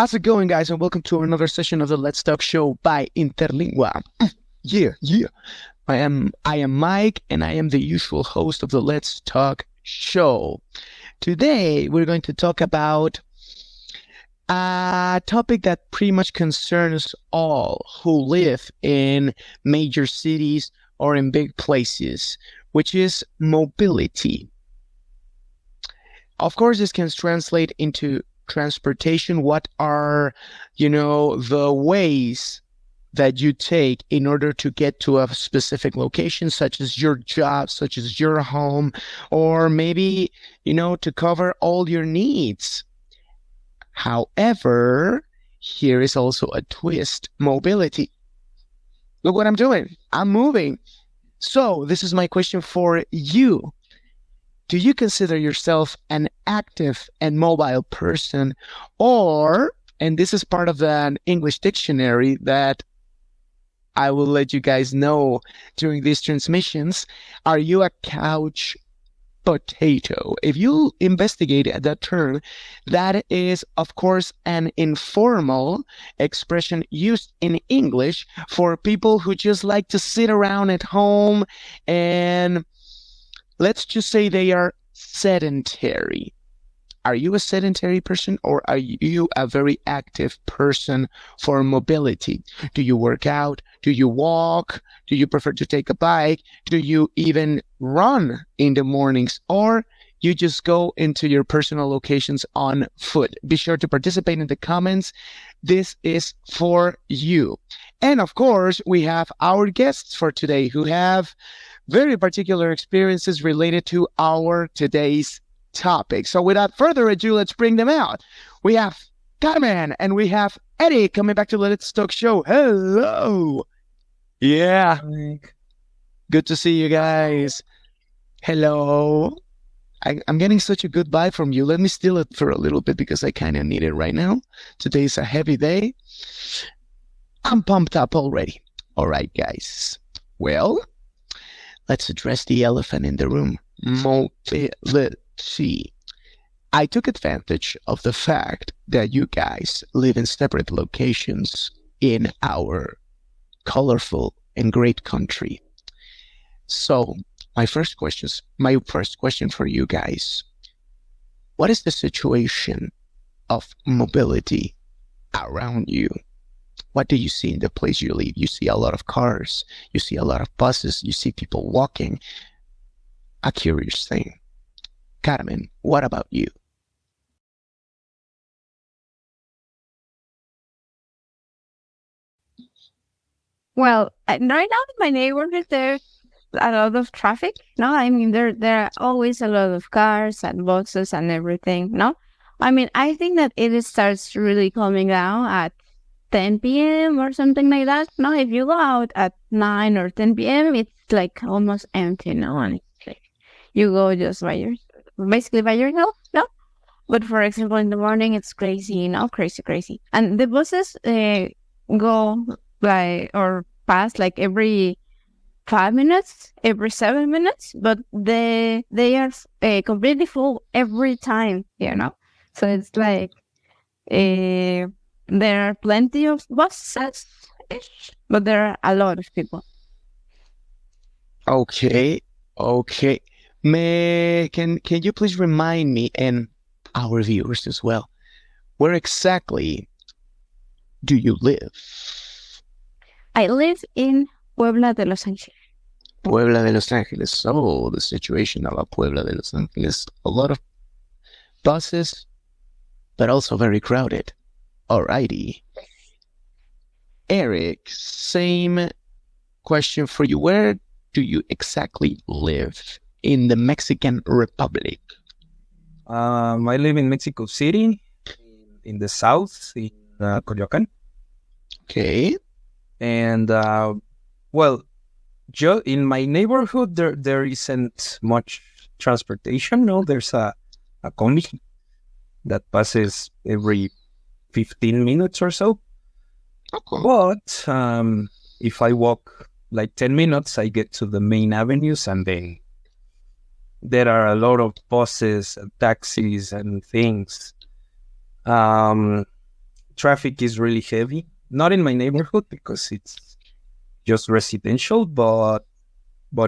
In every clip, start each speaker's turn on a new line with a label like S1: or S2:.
S1: How's it going, guys? And welcome to another session of the Let's Talk Show by Interlingua. Yeah. I am Mike, and I am the usual host of the Let's Talk Show. Today, we're going to talk about a topic that pretty much concerns all who live in major cities or in big places, which is mobility. Of course, this can translate into transportation. What are, the ways that you take in order to get to a specific location, such as your job, such as your home, or maybe, to cover all your needs. However, here is also a twist: mobility. Look what I'm doing. I'm moving. So this is my question for you. Do you consider yourself an active and mobile person, or, and this is part of the English dictionary that I will let you guys know during these transmissions, are you a couch potato? If you investigate that term, that is, of course, an informal expression used in English for people who just like to sit around at home and let's just say they are sedentary. Are you a sedentary person, or are you a very active person for mobility? Do you work out? Do you walk? Do you prefer to take a bike? Do you even run in the mornings, or you just go into your personal locations on foot? Be sure to participate in the comments. This is for you. And of course, we have our guests for today who have very particular experiences related to our today's topic. So without further ado, let's bring them out. We have Carmen and we have Erich coming back to the Let's Talk Show. Hello. Yeah. Good to see you guys. Hello. I'm getting such a good vibe from you. Let me steal it for a little bit because I kind of need it right now. Today's a heavy day. I'm pumped up already. All right, guys. Well, let's address the elephant in the room. Mobility. I took advantage of the fact that you guys live in separate locations in our colorful and great country. So, my first question for you guys: what is the situation of mobility around you? What do you see in the place you live? You see a lot of cars, you see a lot of buses, you see people walking. A curious thing. Carmen, what about you?
S2: Well, right now in my neighborhood, there's a lot of traffic. No, I mean there are always a lot of cars and buses and everything. No, I mean I think that it starts really calming down at 10 p.m. or something like that. No, if you go out at 9 or 10 p.m., it's like almost empty. No, and it's like you go just basically by yourself. No, but for example, in the morning, it's crazy. Crazy. And the buses go or pass like every 5 minutes, every 7 minutes, but they are completely full every time. So it's like there are plenty of buses, but there are a lot of people.
S1: Okay. Can you please remind me and our viewers as well, where exactly do you live?
S2: I live in Puebla de Los Angeles.
S1: Puebla de Los Angeles. So the situation about Puebla de Los Angeles, a lot of buses, but also very crowded. Alrighty. Erich, same question for you. Where do you exactly live in the Mexican Republic?
S3: I live in Mexico City, in the south, in Coyoacán.
S1: Okay.
S3: And, in my neighborhood, there isn't much transportation. No, there's a combi that passes every 15 minutes or so.
S1: Okay.
S3: But if I walk like 10 minutes, I get to the main avenues, and then there are a lot of buses and taxis and things. traffic is really heavy. Not in my neighborhood because it's just residential, but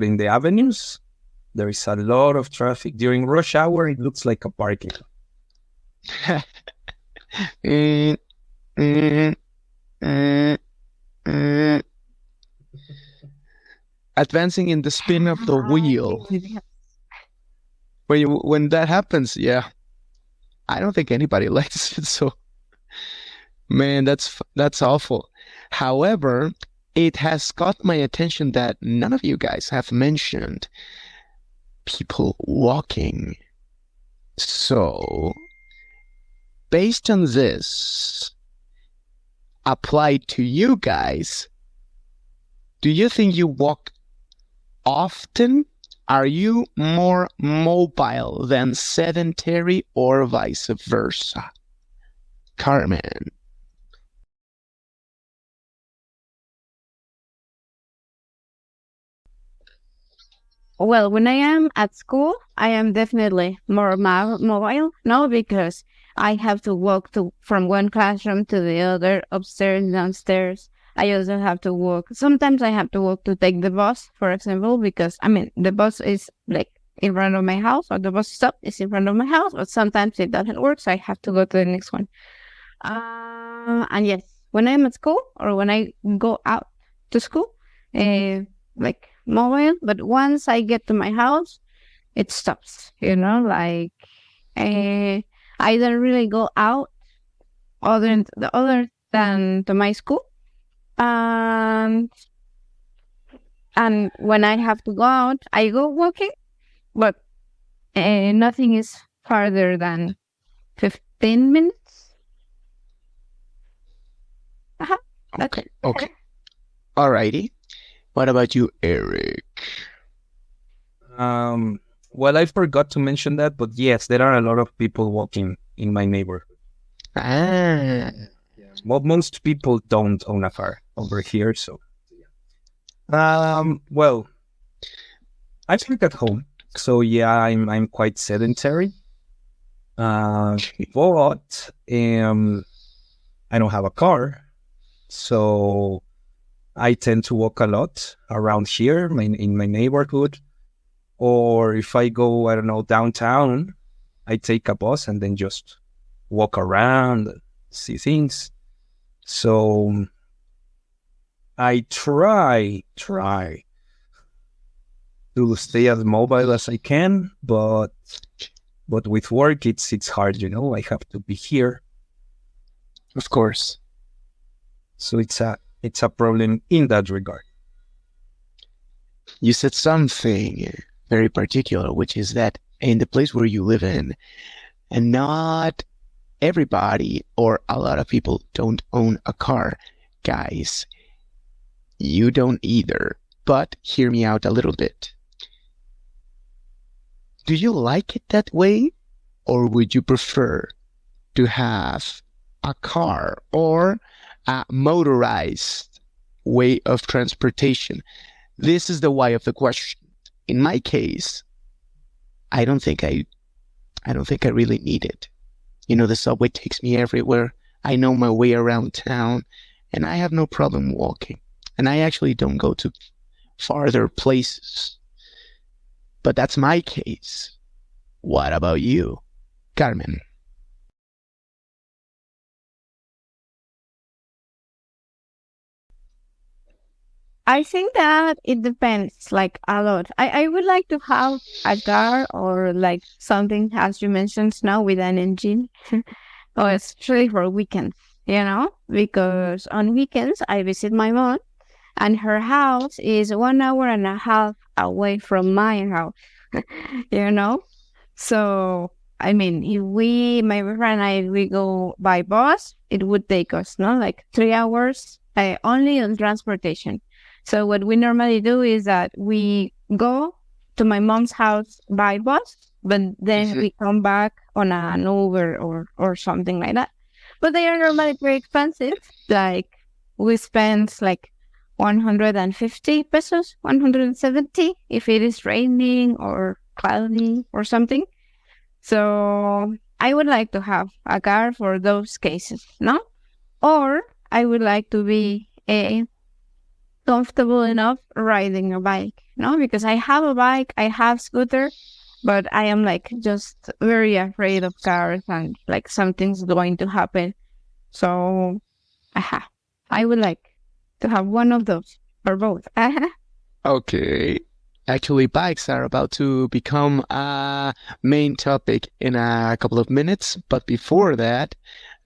S3: in the avenues, there is a lot of traffic. During rush hour, it looks like a parking lot.
S1: Mm, mm, mm, mm. Advancing in the spin of the wheel. When that happens, yeah, I don't think anybody likes it. So, man, that's awful. However, it has caught my attention that none of you guys have mentioned people walking. So, based on this, applied to you guys, do you think you walk often? Are you more mobile than sedentary or vice versa? Carmen.
S2: Well, when I am at school, I am definitely more mobile, no, because I have to walk from one classroom to the other, upstairs, downstairs. I also have to walk. Sometimes I have to walk to take the bus, for example, because, the bus is like in front of my house, or the bus stop is in front of my house, but sometimes it doesn't work, so I have to go to the next one. And yes, when I'm at school or when I go out to school, like mobile, but once I get to my house, it stops, I don't really go out other than to my school. And when I have to go out, I go walking, but nothing is farther than 15 minutes.
S1: Okay. Alrighty. What about you, Erich?
S3: Well, I forgot to mention that, but yes, there are a lot of people walking in my neighborhood.
S1: Ah.
S3: Well, most people don't own a car over here, so. Well, I work at home, so yeah, I'm quite sedentary. But I don't have a car, so I tend to walk a lot around here in my neighborhood. Or if I go, I don't know, downtown, I take a bus and then just walk around, see things. So I try to stay as mobile as I can, but with work it's hard, I have to be here.
S1: Of course.
S3: So it's a problem in that regard.
S1: You said something very particular, which is that in the place where you live in, and not everybody or a lot of people don't own a car. Guys, you don't either, but hear me out a little bit. Do you like it that way, or would you prefer to have a car or a motorized way of transportation? This is the why of the question. In my case, I don't think I really need it. The subway takes me everywhere. I know my way around town, and I have no problem walking. And I actually don't go to farther places. But that's my case. What about you, Carmen?
S2: I think that it depends, like, a lot. I would like to have a car or like something, as you mentioned now, with an engine, or especially for weekends, because on weekends I visit my mom, and her house is 1.5 hours away from my house, So, if my boyfriend and we go by bus, it would take us, like 3 hours, only on transportation. So what we normally do is that we go to my mom's house by bus, but then we come back on an Uber or something like that. But they are normally very expensive. Like, we spend like 150 pesos, 170 if it is raining or cloudy or something. So I would like to have a car for those cases, no? or I would like to be comfortable enough riding a bike, no? Because I have a bike, I have scooter, but I am like just very afraid of cars and like something's going to happen. So, I would like to have one of those or both.
S1: Okay. Actually, bikes are about to become a main topic in a couple of minutes. But before that,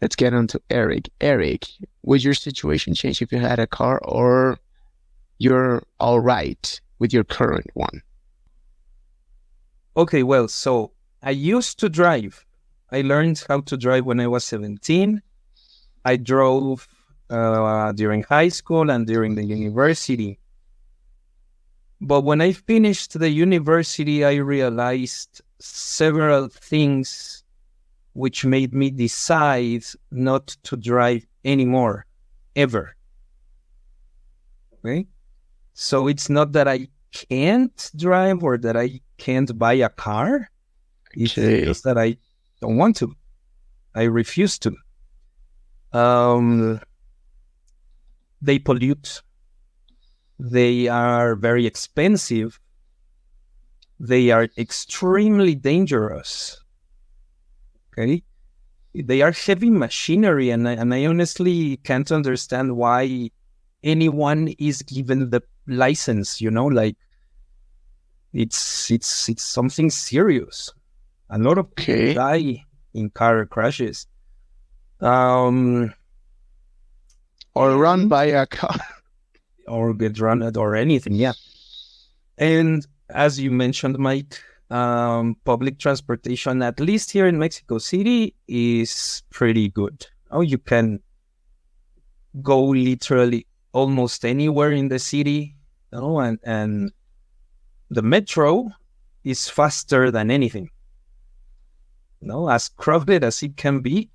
S1: let's get on to Erich. Erich, would your situation change if you had a car, or you're all right with your current one?
S3: Okay, well, so I used to drive. I learned how to drive when I was 17. I drove during high school and during the university. But when I finished the university, I realized several things which made me decide not to drive anymore, ever. Okay? So it's not that I can't drive or that I can't buy a car. It's just that I don't want to. I refuse to. They pollute. They are very expensive. They are extremely dangerous. Okay? They are heavy machinery, and I honestly can't understand why anyone is given the license, like it's something serious. A lot of people die in car crashes. Or
S1: run by a car.
S3: Or get run at or anything, yeah. And as you mentioned, Mike, public transportation, at least here in Mexico City, is pretty good. Oh, you can go literally almost anywhere in the city, and the metro is faster than anything. As crowded as it can be,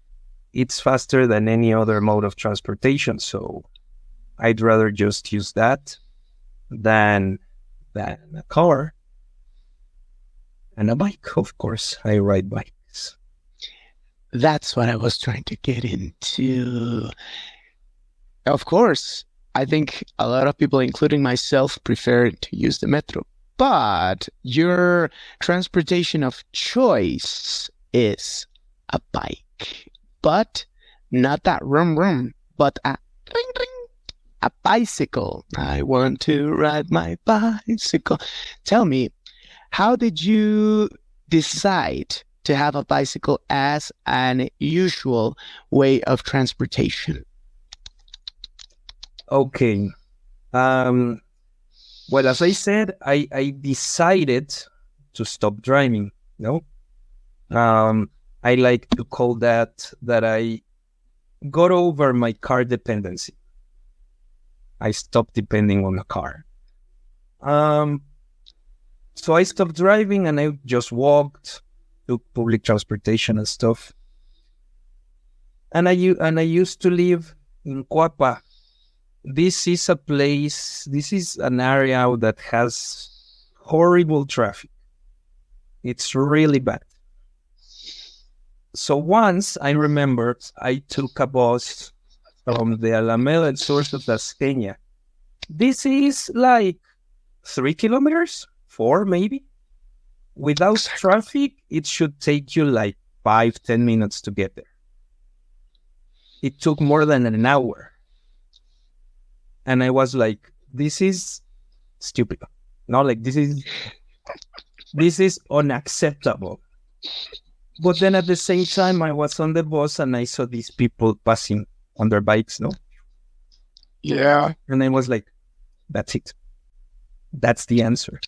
S3: it's faster than any other mode of transportation. So I'd rather just use that than a car and a bike. Of course, I ride bikes.
S1: That's what I was trying to get into. Of course, I think a lot of people, including myself, prefer to use the metro. But your transportation of choice is a bike. But not that rum, but a ring, ring. A bicycle. I want to ride my bicycle. Tell me, how did you decide to have a bicycle as an usual way of transportation?
S3: Okay. Well, as I said, I decided to stop driving. I like to call that I got over my car dependency. I stopped depending on a car. So I stopped driving and I just walked, took public transportation and stuff. And I used to live in Cuapa. This is an area that has horrible traffic. It's really bad. So once I remember I took a bus from the Alameda and Source of Tasqueña. This is like 3 kilometers, 4 maybe. Without traffic, it should take you like 5-10 minutes to get there. It took more than an hour. And I was like, this is stupid. This is unacceptable. But then at the same time, I was on the bus and I saw these people passing on their bikes,
S1: Yeah.
S3: And I was like, that's it. That's the answer.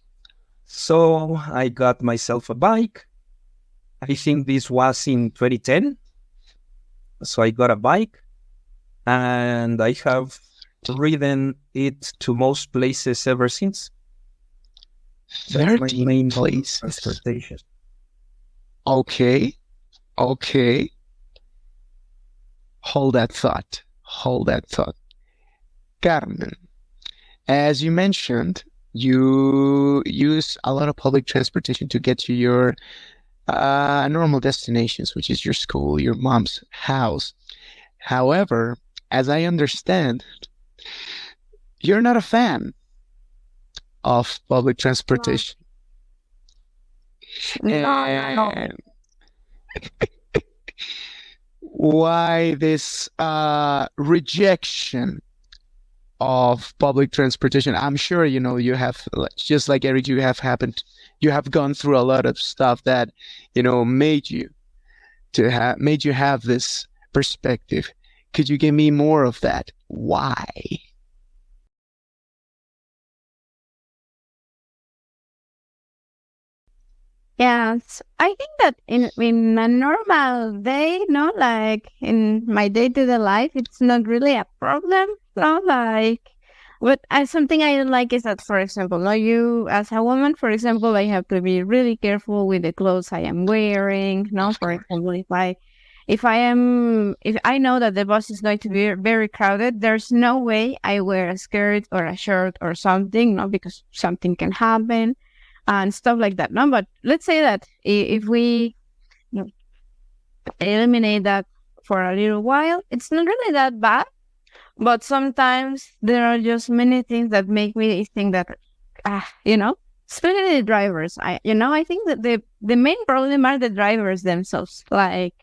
S3: So I got myself a bike. I think this was in 2010. So I got a bike and I have ridden it to most places ever since. That's my main
S1: places.
S3: Transportation.
S1: Okay. Hold that thought. Carmen, as you mentioned, you use a lot of public transportation to get to your normal destinations, which is your school, your mom's house. However, as I understand, you're not a fan of public transportation.
S2: No, no.
S1: And why this rejection of public transportation? I'm sure you have, just like Erich, you have gone through a lot of stuff that made you have this perspective. Could you give me more of that? Why?
S2: Yes, I think that in a normal day, no, like in my day-to-day life, it's not really a problem, no, like. But something I don't like is that, for example, no, you as a woman, for example, I have to be really careful with the clothes I am wearing. No, for example, if I know that the bus is going to be very crowded, there's no way I wear a skirt or a shirt or something, no, because something can happen and stuff like that. No, but let's say that if we eliminate that for a little while, it's not really that bad. But sometimes there are just many things that make me think that, especially the drivers. I think that the main problem are the drivers themselves. Like,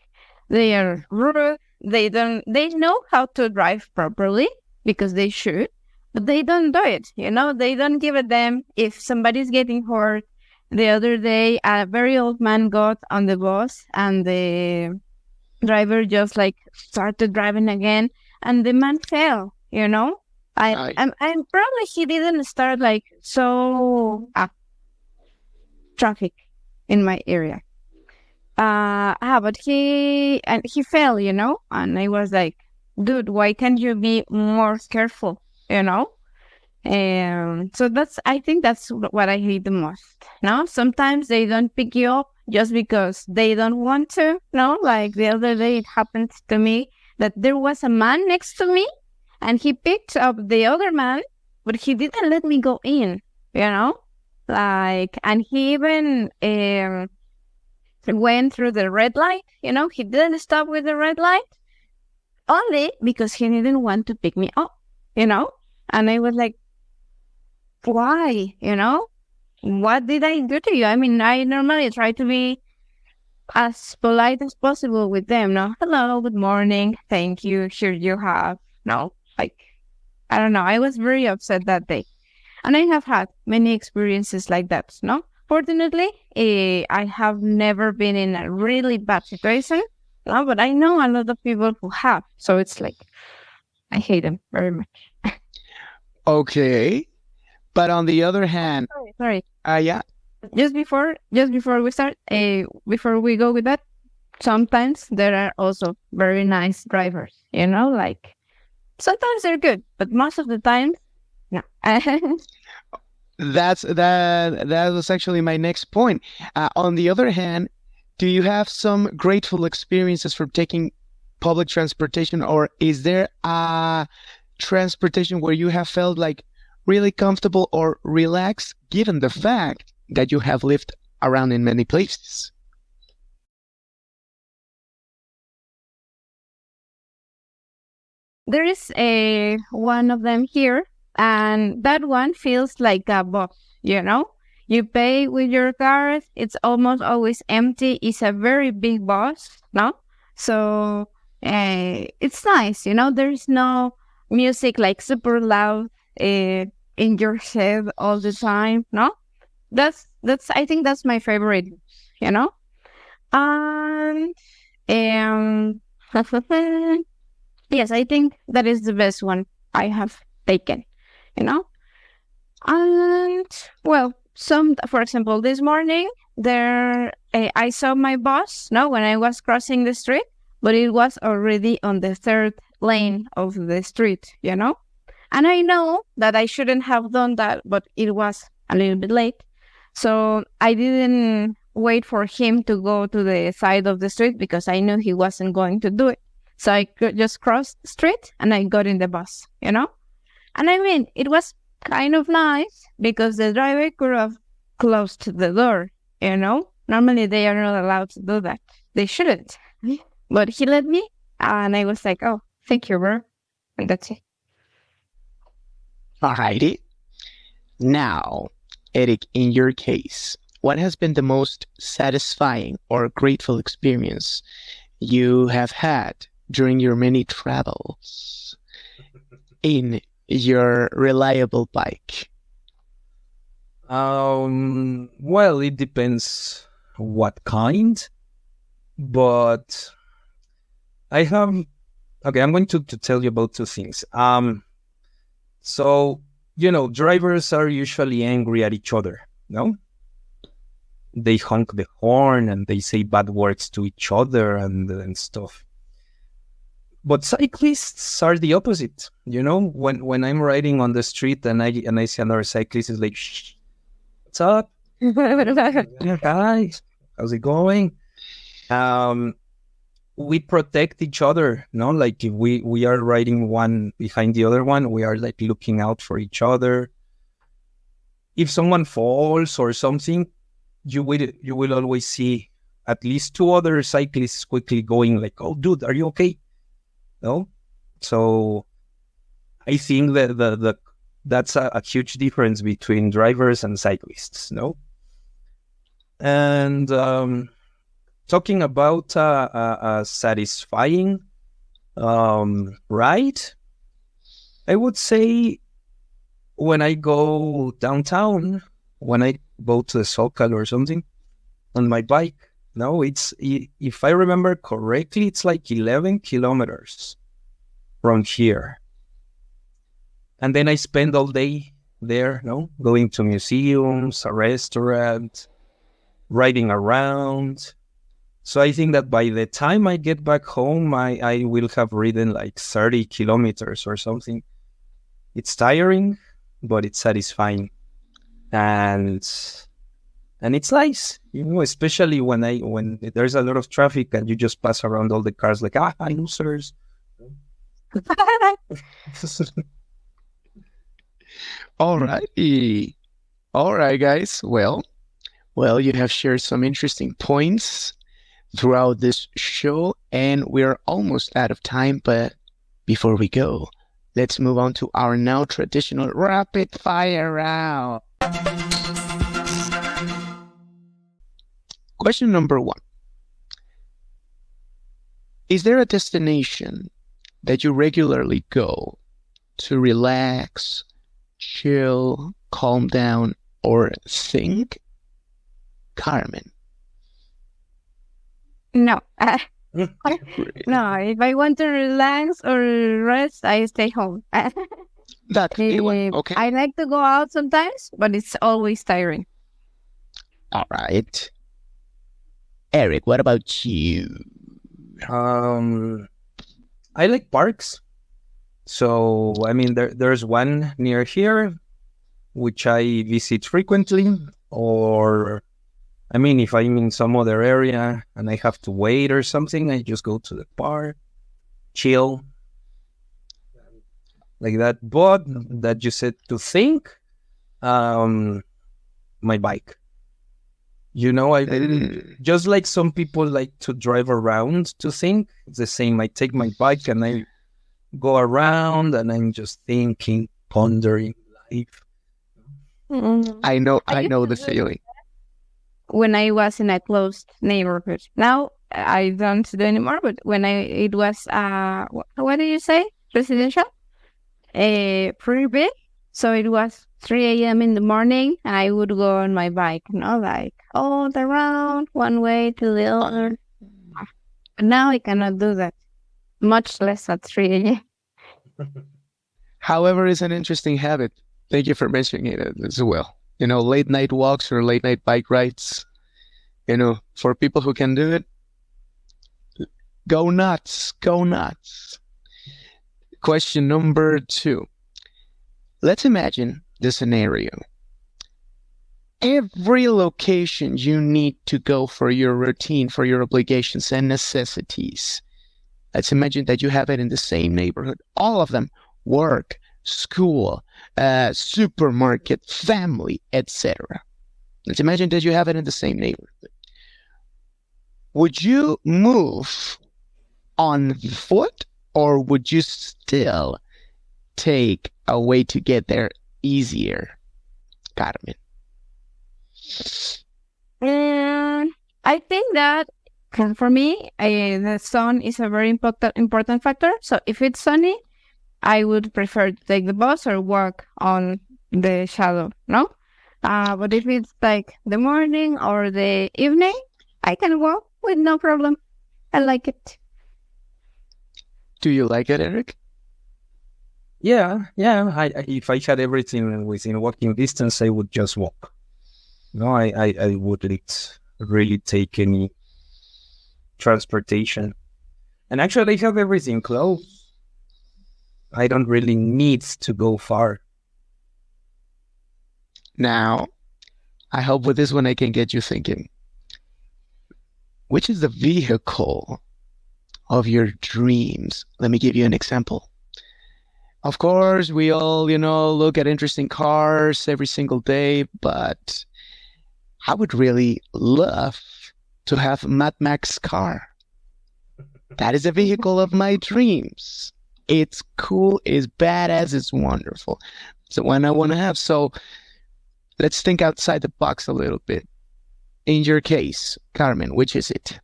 S2: they are rude. They know how to drive properly because they should, but they don't do it. They don't give a damn if somebody's getting hurt. The other day, a very old man got on the bus and the driver just like started driving again. And the man fell, I'm probably he didn't start like traffic in my area. But he fell, and I was like, dude, why can't you be more careful, so I think that's what I hate the most. No, sometimes they don't pick you up just because they don't want to. No, like the other day it happened to me that there was a man next to me and he picked up the other man, but he didn't let me go in, and he even went through the red light, he didn't stop with the red light only because he didn't want to pick me up, and I was like, why, what did I do to you? I mean, I normally try to be as polite as possible with them. No, hello, good morning, thank you, here you have. No, like, I don't know. I was very upset that day. And I have had many experiences like that. No, fortunately, I have never been in a really bad situation. No, but I know a lot of people who have. So it's like, I hate them very much.
S1: Okay. But on the other hand,
S2: sorry.
S1: Yeah.
S2: Just before we start, before we go with that, sometimes there are also very nice drivers, like sometimes they're good, but most of the time, no.
S1: That was actually my next point. On the other hand, do you have some grateful experiences from taking public transportation, or is there a transportation where you have felt like really comfortable or relaxed, given the fact that you have lived around in many places?
S2: There is one of them here, and that one feels like a bus, You pay with your card, it's almost always empty. It's a very big bus, no? So it's nice, There's no music like super loud in your head all the time, no? That's I think that's my favorite, And yes, I think that is the best one I have taken, And well, for example, this morning I saw my bus, when I was crossing the street, but it was already on the third lane of the street, And I know that I shouldn't have done that, but it was a little bit late. So I didn't wait for him to go to the side of the street because I knew he wasn't going to do it. So I could just cross the street and I got in the bus, And I mean, it was kind of nice because the driver could have closed the door, Normally they are not allowed to do that. They shouldn't. But he let me, and I was like, oh, thank you, bro. And that's it.
S1: Alrighty. Now, Eric, in your case, what has been the most satisfying or grateful experience you have had during your many travels in your reliable bike?
S3: Well, it depends what kind, but I have. Okay, I'm going to tell you about two things. So drivers are usually angry at each other. No, they honk the horn and they say bad words to each other and stuff. But cyclists are the opposite. When I'm riding on the street and I see another cyclist, it's like, shh, what's up? Hi, how's it going? We protect each other, no? Like if we are riding one behind the other one, we are like looking out for each other. If someone falls or something, you will always see at least two other cyclists quickly going like, "Oh, dude, are you okay?" No? So I think that that's a huge difference between drivers and cyclists, no? And talking about a satisfying ride, I would say when I go downtown, when I go to the Socal or something on my bike, no, if I remember correctly, it's like 11 kilometers from here. And then I spend all day there, no, going to museums, a restaurant, riding around. So I think that by the time I get back home, I will have ridden like 30 kilometers or something. It's tiring, but it's satisfying. And it's nice, especially when there's a lot of traffic and you just pass around all the cars like, losers.
S1: All right. All right, guys. Well, you have shared some interesting points throughout this show, and we're almost out of time. But before we go, let's move on to our now traditional rapid fire round. Question number 1. Is there a destination that you regularly go to relax, chill, calm down, or think? Carmen.
S2: No. No, if I want to relax or rest, I stay home.
S1: That's okay.
S2: I like to go out sometimes, but it's always tiring.
S1: All right. Eric, what about you?
S3: I like parks. So, I mean, there's one near here, which I visit frequently. Or, I mean, if I'm in some other area and I have to wait or something, I just go to the park, chill, like that. But that you said to think, my bike. I just like some people like to drive around to think. It's the same. I take my bike and I go around and I'm just thinking, pondering life.
S1: I know the feeling.
S2: When I was in a closed neighborhood. Now I don't do anymore, but when it was what do you say? Residential? Pretty big. So it was 3 a.m. in the morning and I would go on my bike, like all around, one way to the other. But now I cannot do that, much less at 3 a.m.
S1: However, it's an interesting habit. Thank you for mentioning it as well. Late night walks or late night bike rides, for people who can do it, go nuts. Question number 2. Let's imagine the scenario. Every location you need to go for your routine, for your obligations and necessities. Let's imagine that you have it in the same neighborhood. All of them, work, school, supermarket, family, etc. Let's imagine that you have it in the same neighborhood. Would you move on foot Or would you still take a way to get there easier, Carmen?
S2: I think that for me, the sun is a very important factor. So if it's sunny, I would prefer to take the bus or walk on the shadow, no? But if it's like the morning or the evening, I can walk with no problem. I like it.
S1: Do you like it, Erich?
S3: Yeah. If I had everything within walking distance, I would just walk. No, I wouldn't really take any transportation. And actually, I have everything close. I don't really need to go far.
S1: Now, I hope with this one I can get you thinking. Which is the vehicle of your dreams? Let me give you an example. Of course, we all, look at interesting cars every single day, but I would really love to have Mad Max's car. That is a vehicle of my dreams. It's cool, it's badass, it's wonderful. It's the one I want to have. So let's think outside the box a little bit. In your case, Carmen, which is it?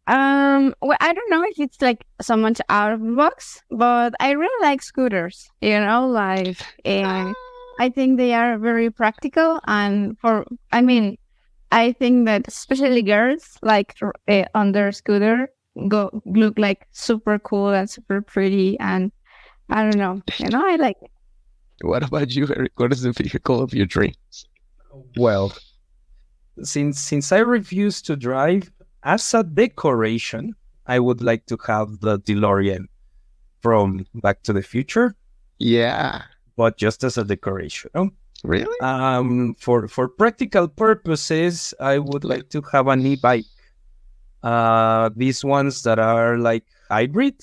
S2: Well, I don't know if it's like so much out of the box, but I really like scooters, like, I think they are very practical. And I think that especially girls like on their scooter look like super cool and super pretty. And I don't know, I like it.
S1: What about you, Eric? What is the vehicle of your dreams?
S3: Well, since I refuse to drive, as a decoration, I would like to have the DeLorean from Back to the Future.
S1: Yeah.
S3: But just as a decoration.
S1: Really?
S3: For practical purposes, I would like to have an e-bike. These ones that are like hybrid,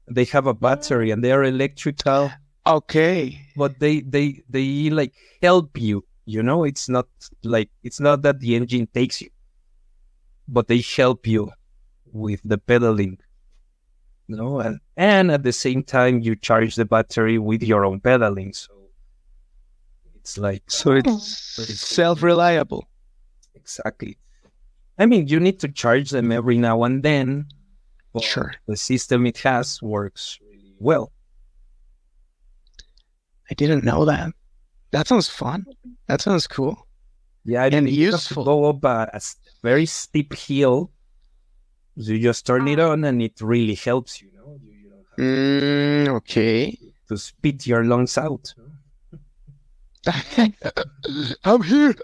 S3: they have a battery and they are electrical.
S1: Okay.
S3: But they like help you. It's not that the engine takes you, but they help you with the pedaling. And at the same time you charge the battery with your own pedaling. So it's like
S1: it's self-reliable.
S3: Exactly. I mean, you need to charge them every now and then. But
S1: sure.
S3: The system it has works really well.
S1: I didn't know that. That sounds fun. That sounds cool.
S3: Yeah,
S1: and
S3: you
S1: useful.
S3: Have to go up a very steep hill. So you just turn it on and it really helps you. You don't have
S1: okay.
S3: to spit your lungs out.
S1: I'm here.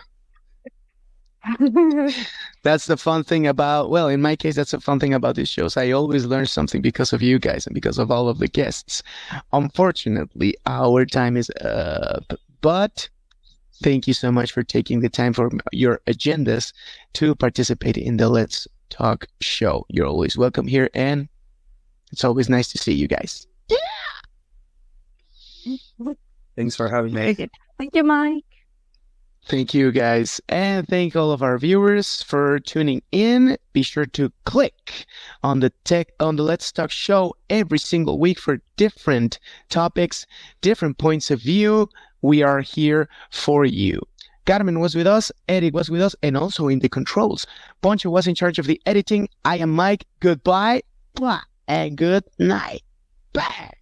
S1: That's the fun thing about, in my case, that's the fun thing about these shows. I always learn something because of you guys and because of all of the guests. Unfortunately, our time is up, but thank you so much for taking the time for your agendas to participate in the Let's Talk show. You're always welcome here, and it's always nice to see you guys.
S3: Yeah. Thanks for having me.
S2: Thank you, Mike.
S1: Thank you, guys. And thank all of our viewers for tuning in. Be sure to click on the Let's Talk show every single week for different topics, different points of view. We are here for you. Carmen was with us, Erich was with us, and also in the controls. Poncho was in charge of the editing. I am Mike. Goodbye, and good night. Bye.